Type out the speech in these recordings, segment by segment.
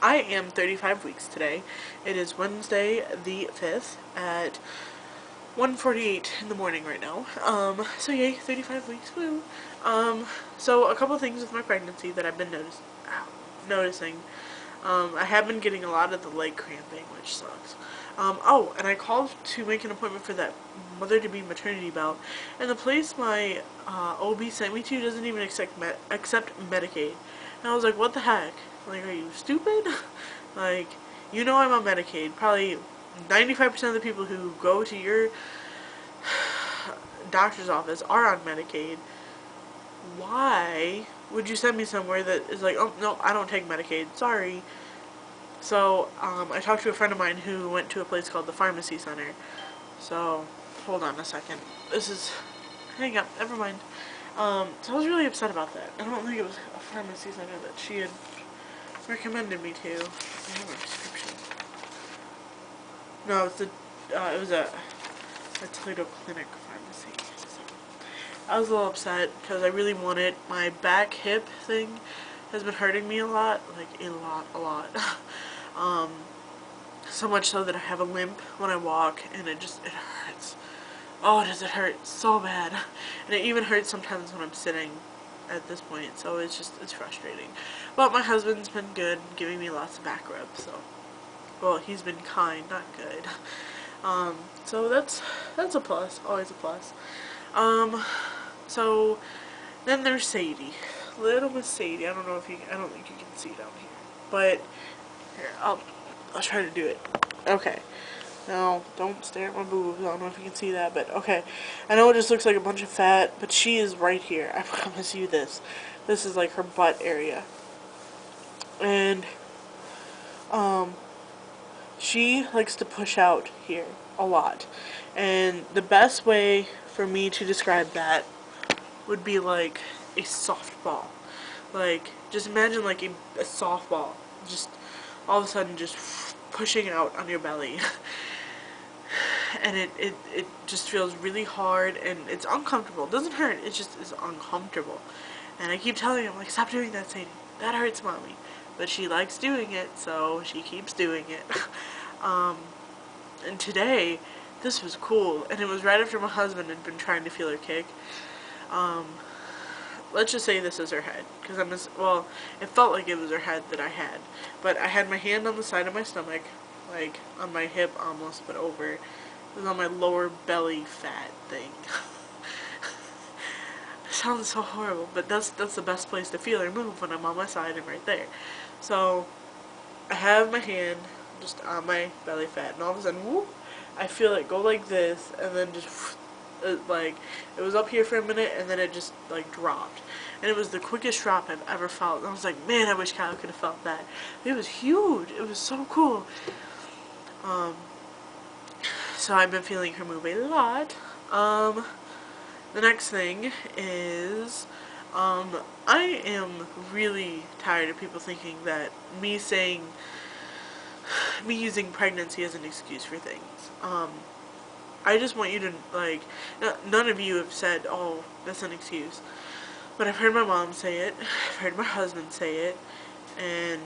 I am 35 weeks today. It is Wednesday the 5th at 1:48 in the morning right now. So yay, 35 weeks, woo. So a couple things with my pregnancy that I've been noticing. I have been getting a lot of the leg cramping, which sucks. Oh, and I called to make an appointment for that mother-to-be maternity belt, and the place my OB sent me to doesn't even accept Medicaid. And I was like, what the heck? Like, are you stupid? Like, you know I'm on Medicaid. Probably 95% of the people who go to your doctor's office are on Medicaid. Why would you send me somewhere that is like, oh, no, I don't take Medicaid. Sorry. So, I talked to a friend of mine who went to a place called the Pharmacy Center. So, hold on a second. Hang up, never mind. So I was really upset about that. I don't think it was a pharmacy center that she had recommended me to. I have a prescription. No, it was a Toledo Clinic pharmacy. So I was a little upset because I really wanted my back hip thing has been hurting me a lot, like a lot. So much so that I have a limp when I walk, and it hurts. Oh, does it hurt so bad. And it even hurts sometimes when I'm sitting at this point, so it's frustrating. But my husband's been good, giving me lots of back rubs, so. Well, he's been kind, not good. So that's a plus, always a plus. So then there's Sadie. Little Miss Sadie. I don't think you can see down here. But here, I'll try to do it. Okay. Now, don't stare at my boobs. I don't know if you can see that, but okay. I know it just looks like a bunch of fat, but she is right here. I promise you this. This is like her butt area. And, she likes to push out here a lot. And the best way for me to describe that would be like a softball. Like, just imagine like a softball. Just all of a sudden just pushing out on your belly. And it just feels really hard and it's uncomfortable. It doesn't hurt, it just is uncomfortable. And I keep telling him, like, stop doing that, Sadie. That hurts mommy. But she likes doing it, so she keeps doing it. And today, this was cool. And it was right after my husband had been trying to feel her kick. Let's just say this is her head. Because it felt like it was her head that I had. But I had my hand on the side of my stomach, like on my hip almost, but over. It was on my lower belly fat thing. Sounds so horrible, but that's the best place to feel her move, when I'm on my side and right there. So I have my hand just on my belly fat, and all of a sudden, whoop, I feel it go like this, and then just like it was up here for a minute, and then it just like dropped, and it was the quickest drop I've ever felt. And I was like, man, I wish Kyle could have felt that. It was huge. It was so cool. So I've been feeling her move a lot. The next thing is, I am really tired of people thinking that me using pregnancy as an excuse for things. I just want you to, like, none of you have said, oh, that's an excuse. But I've heard my mom say it, I've heard my husband say it, and,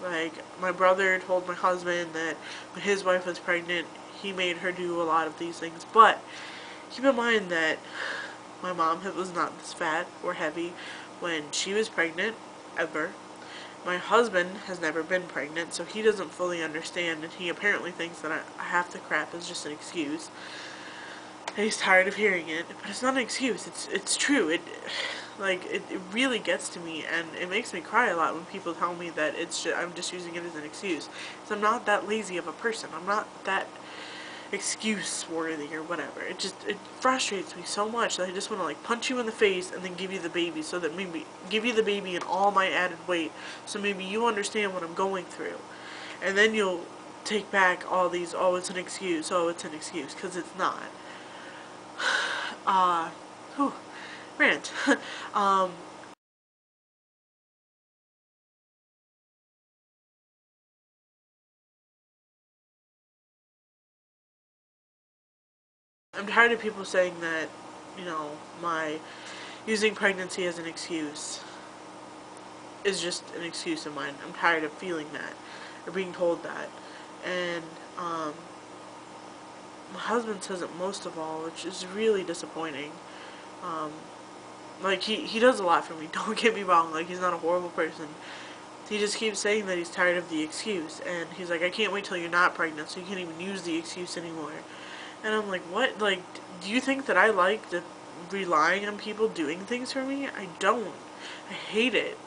like, my brother told my husband that when his wife was pregnant, he made her do a lot of these things. But keep in mind that my mom was not this fat or heavy when she was pregnant, ever. My husband has never been pregnant, so he doesn't fully understand, and he apparently thinks that I have to crap is just an excuse. And he's tired of hearing it, but it's not an excuse. It's true. It really gets to me, and it makes me cry a lot when people tell me that I'm just using it as an excuse. So I'm not that lazy of a person. I'm not that excuse worthy or whatever. It frustrates me so much that I just want to like punch you in the face and then give you the baby, so that maybe give you the baby and all my added weight, so maybe you understand what I'm going through, and then you'll take back all these, oh, it's an excuse, because it's not. Rant. I'm tired of people saying that, my using pregnancy as an excuse is just an excuse of mine. I'm tired of feeling that, or being told that. And my husband says it most of all, which is really disappointing. Um, like, he does a lot for me, don't get me wrong, like, he's not a horrible person. He just keeps saying that he's tired of the excuse, and he's like, I can't wait till you're not pregnant, so you can't even use the excuse anymore. And I'm like, what? Like, do you think that I like relying on people doing things for me? I don't. I hate it.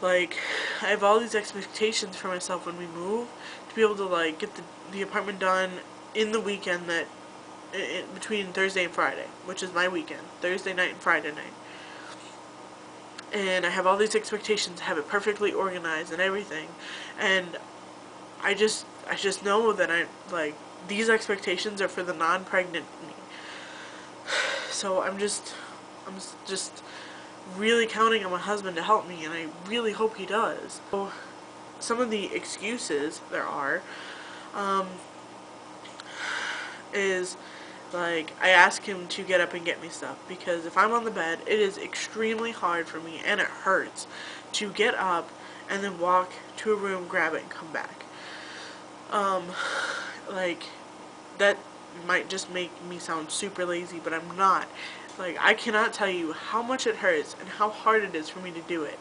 Like, I have all these expectations for myself when we move, to be able to, like, get the apartment done in the weekend that, between Thursday and Friday, which is my weekend, Thursday night and Friday night. And I have all these expectations to have it perfectly organized and everything, and I just know that like, these expectations are for the non-pregnant me. So I'm just really counting on my husband to help me, and I really hope he does. So some of the excuses there are, is, like, I ask him to get up and get me stuff, because if I'm on the bed, it is extremely hard for me, and it hurts, to get up and then walk to a room, grab it, and come back. Like, that might just make me sound super lazy, but I'm not. Like, I cannot tell you how much it hurts and how hard it is for me to do it.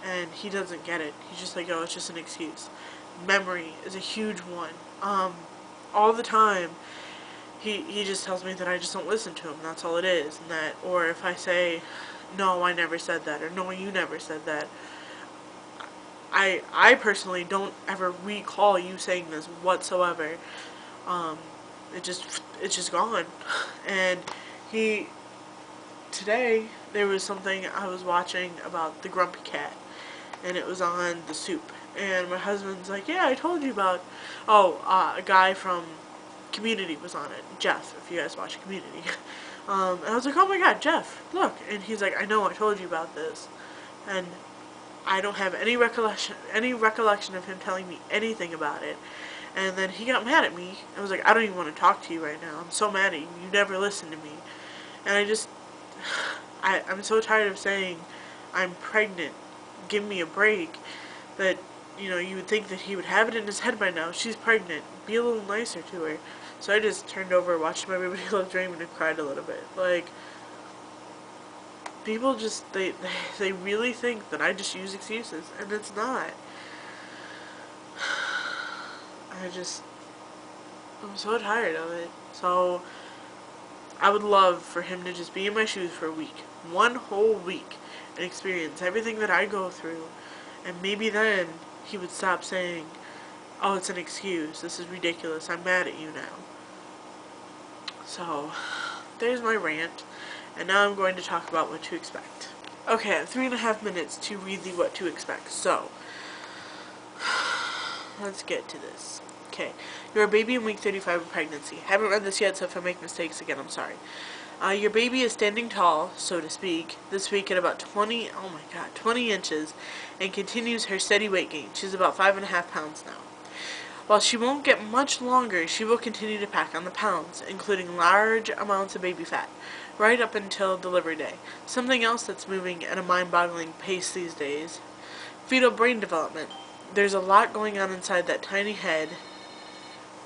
And he doesn't get it. He's just like, oh, it's just an excuse. Memory is a huge one. All the time, he just tells me that I just don't listen to him. That's all it is. And that, or if I say, no, I never said that, or no, you never said that, I personally don't ever recall you saying this whatsoever. It's just gone. And today, there was something I was watching about the grumpy cat, and it was on the soup, and my husband's like, yeah, I told you about, a guy from Community was on it, Jeff, if you guys watch Community. And I was like, oh my god, Jeff, look, and he's like, I know, I told you about this, and I don't have any recollection of him telling me anything about it. And then he got mad at me. I was like, I don't even want to talk to you right now. I'm so mad at you. You never listen to me. And I'm so tired of saying, I'm pregnant. Give me a break. That, you would think that he would have it in his head by now. She's pregnant. Be a little nicer to her. So I just turned over, watched my Everybody Loves Raymond, and cried a little bit. Like, people just, they really think that I just use excuses, and it's not. I'm so tired of it. So, I would love for him to just be in my shoes for a week. One whole week. And experience everything that I go through. And maybe then, he would stop saying, oh, it's an excuse. This is ridiculous. I'm mad at you now. So, there's my rant. And now I'm going to talk about what to expect. Okay, I have 3.5 minutes to read the what to expect. So, let's get to this. Okay, you're a baby in week 35 of pregnancy. Haven't read this yet, so if I make mistakes again, I'm sorry. Your baby is standing tall, so to speak, this week at about 20 inches, and continues her steady weight gain. She's about 5.5 pounds now. While she won't get much longer, she will continue to pack on the pounds, including large amounts of baby fat, right up until delivery day. Something else that's moving at a mind-boggling pace these days: fetal brain development. There's a lot going on inside that tiny head,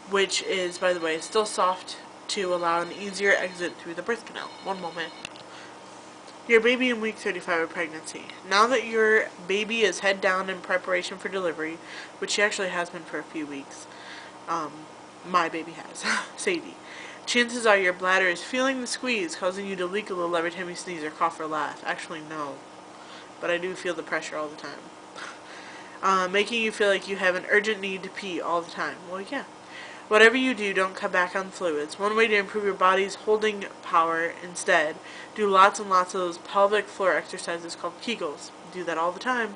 which is, by the way, still soft to allow an easier exit through the birth canal. One moment. Your baby in week 35 of pregnancy. Now that your baby is head down in preparation for delivery, which she actually has been for a few weeks, my baby has, Sadie, chances are your bladder is feeling the squeeze, causing you to leak a little every time you sneeze or cough or laugh. Actually, no. But I do feel the pressure all the time. Making you feel like you have an urgent need to pee all the time. Well, yeah. Whatever you do, don't cut back on fluids. One way to improve your body's holding power instead, do lots and lots of those pelvic floor exercises called Kegels. Do that all the time.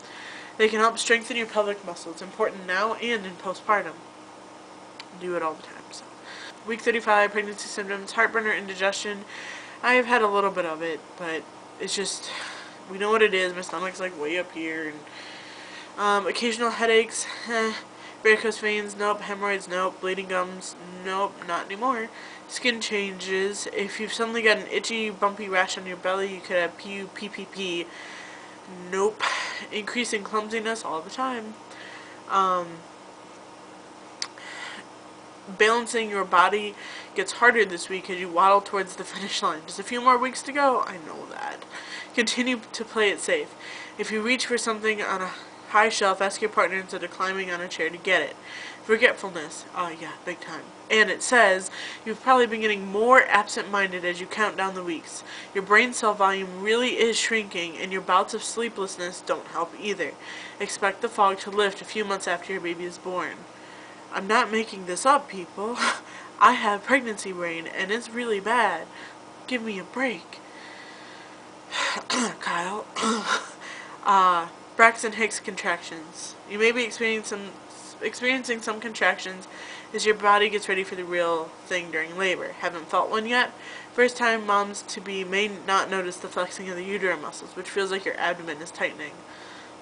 They can help strengthen your pelvic muscles. Important now and in postpartum. Do it all the time. So, week 35, pregnancy symptoms, heartburn or indigestion. I have had a little bit of it, but it's just, we know what it is. My stomach's like way up here. And occasional headaches, varicose veins, nope. Hemorrhoids, nope. Bleeding gums, nope. Not anymore. Skin changes. If you've suddenly got an itchy, bumpy rash on your belly, you could have PUPPP. Nope. increasing clumsiness all the time. Balancing your body gets harder this week as you waddle towards the finish line. Just a few more weeks to go. I know that. Continue to play it safe. If you reach for something on a high shelf, ask your partner instead of climbing on a chair to get it. Forgetfulness. Oh yeah, big time. And it says, you've probably been getting more absent-minded as you count down the weeks. Your brain cell volume really is shrinking, and your bouts of sleeplessness don't help either. Expect the fog to lift a few months after your baby is born. I'm not making this up, people. I have pregnancy brain, and it's really bad. Give me a break. Kyle. Braxton Hicks contractions. You may be experiencing some contractions as your body gets ready for the real thing during labor. Haven't felt one yet? First time moms to be may not notice the flexing of the uterine muscles, which feels like your abdomen is tightening.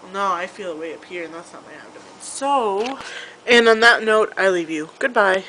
Well, no, I feel it way up here, and that's not my abdomen. So, and on that note, I leave you. Goodbye.